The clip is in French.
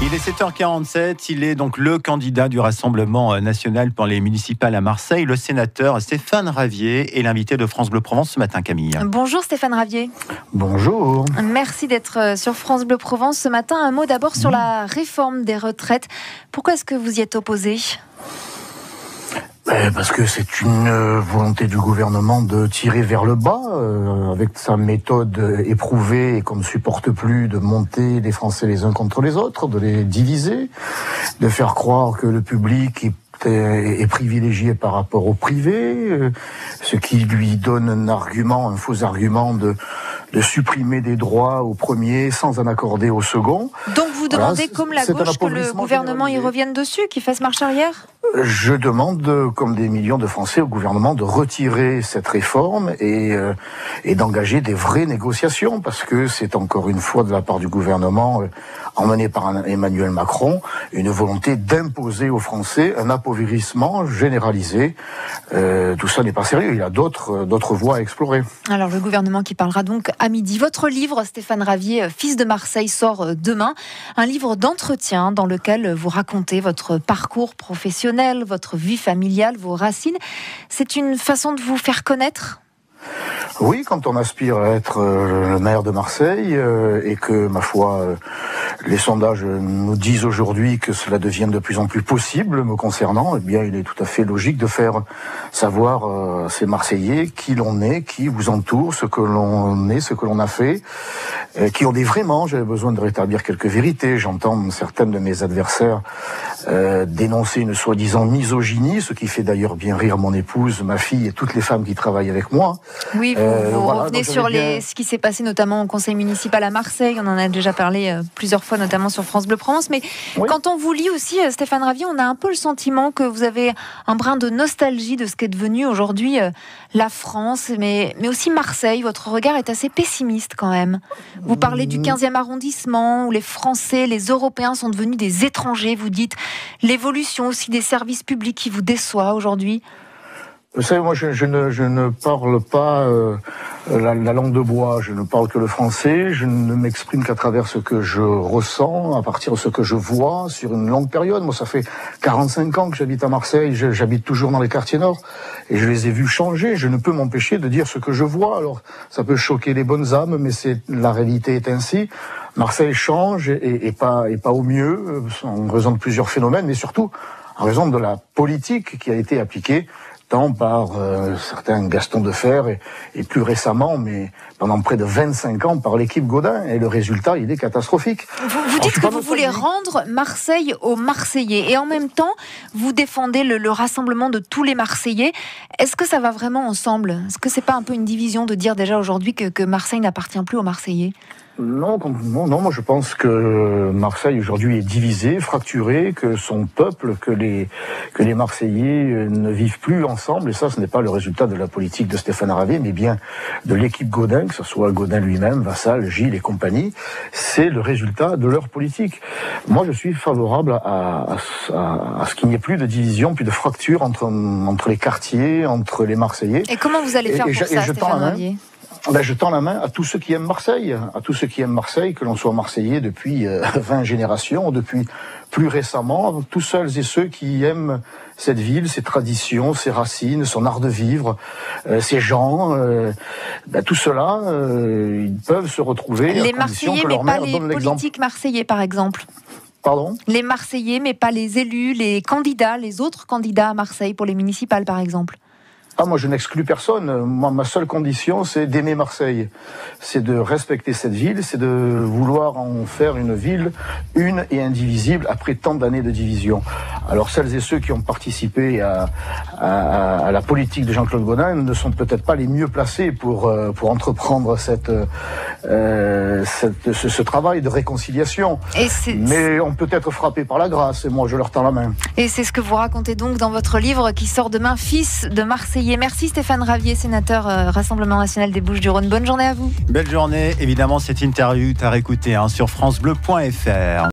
Il est 7h47, il est donc le candidat du Rassemblement national pour les municipales à Marseille, le sénateur Stéphane Ravier, est l'invité de France Bleu Provence ce matin, Camille. Bonjour Stéphane Ravier. Bonjour. Merci d'être sur France Bleu Provence ce matin. Un mot d'abord sur la réforme des retraites. Pourquoi est-ce que vous y êtes opposé ? Parce que c'est une volonté du gouvernement de tirer vers le bas, avec sa méthode éprouvée et qu'on ne supporte plus, de monter les Français les uns contre les autres, de les diviser, de faire croire que le public est privilégié par rapport au privé, ce qui lui donne un faux argument de supprimer des droits au premier sans en accorder au second. Donc vous demandez, comme la gauche, que le gouvernement y revienne dessus, qu'il fasse marche arrière ? Je demande, comme des millions de Français, au gouvernement de retirer cette réforme et d'engager des vraies négociations, parce que c'est encore une fois de la part du gouvernement, emmené par Emmanuel Macron, une volonté d'imposer aux Français un appauvrissement généralisé. Tout ça n'est pas sérieux, il y a d'autres voies à explorer. Alors le gouvernement qui parlera donc à midi. Votre livre, Stéphane Ravier, Fils de Marseille, sort demain. Un livre d'entretien dans lequel vous racontez votre parcours professionnel, votre vie familiale, vos racines. C'est une façon de vous faire connaître ? Oui, quand on aspire à être le maire de Marseille et que, ma foi, les sondages nous disent aujourd'hui que cela devient de plus en plus possible me concernant, eh bien, il est tout à fait logique de faire savoir à ces Marseillais qui l'on est, qui vous entoure, ce que l'on est, ce que l'on a fait, qui on est vraiment. J'avais besoin de rétablir quelques vérités. J'entends certaines de mes adversaires dénoncer une soi-disant misogynie, ce qui fait d'ailleurs bien rire mon épouse, ma fille et toutes les femmes qui travaillent avec moi. Oui, vous revenez sur ce qui s'est passé notamment au conseil municipal à Marseille. On en a déjà parlé plusieurs fois, notamment sur France Bleu Provence. Mais oui, quand on vous lit aussi, Stéphane Ravier, on a un peu le sentiment que vous avez un brin de nostalgie de ce qu'est devenu aujourd'hui la France, mais aussi Marseille. Votre regard est assez pessimiste quand même. Vous parlez du 15e arrondissement, où les Français, les Européens sont devenus des étrangers. Vous dites l'évolution aussi des services publics qui vous déçoit aujourd'hui. Vous savez, moi, je ne parle pas la langue de bois, je ne parle que le français, je ne m'exprime qu'à travers ce que je ressens, à partir de ce que je vois sur une longue période. Moi, ça fait 45 ans que j'habite à Marseille, j'habite toujours dans les quartiers nord, et je les ai vus changer. Je ne peux m'empêcher de dire ce que je vois. Alors, ça peut choquer les bonnes âmes, mais la réalité est ainsi. Marseille change, et pas au mieux, en raison de plusieurs phénomènes, mais surtout en raison de la politique qui a été appliquée, tant par certains Gaston Defferre et plus récemment, mais pendant près de 25 ans, par l'équipe Gaudin. Et le résultat, il est catastrophique. Vous dites que vous voulez rendre Marseille aux Marseillais. Et en même temps, vous défendez le rassemblement de tous les Marseillais. Est-ce que ça va vraiment ensemble ? Est-ce que c'est pas un peu une division de dire déjà aujourd'hui que Marseille n'appartient plus aux Marseillais ? Non, moi je pense que Marseille aujourd'hui est divisé, fracturé, que son peuple, que les Marseillais ne vivent plus ensemble, et ça ce n'est pas le résultat de la politique de Stéphane Ravier, mais bien de l'équipe Gaudin, que ce soit Gaudin lui-même, Vassal, Gilles et compagnie, c'est le résultat de leur politique. Moi je suis favorable à ce qu'il n'y ait plus de division, plus de fracture entre les quartiers, entre les Marseillais. Et comment vous allez faire pour ça, Stéphane Ravier ? Je tends la main à tous ceux qui aiment Marseille, que l'on soit Marseillais depuis 20 générations, depuis plus récemment, tous celles et ceux qui aiment cette ville, ses traditions, ses racines, son art de vivre, ses gens, tout cela, ils peuvent se retrouver. Les Marseillais, mais pas les politiques marseillais, par exemple. Pardon ? Les Marseillais, mais pas les élus, les candidats, les autres candidats à Marseille pour les municipales, par exemple. Moi je n'exclus personne. Moi, ma seule condition, c'est d'aimer Marseille. C'est de respecter cette ville, c'est de vouloir en faire une ville une et indivisible après tant d'années de division. Alors celles et ceux qui ont participé à la politique de Jean-Claude Gaudin ne sont peut-être pas les mieux placés pour entreprendre ce travail de réconciliation. Mais on peut être frappé par la grâce, et moi je leur tends la main. Et c'est ce que vous racontez donc dans votre livre qui sort demain, Fils de Marseillais. Merci Stéphane Ravier, sénateur Rassemblement National des Bouches-du-Rhône. Bonne journée à vous. Belle journée. Évidemment, cette interview, t'as réécouté sur francebleu.fr.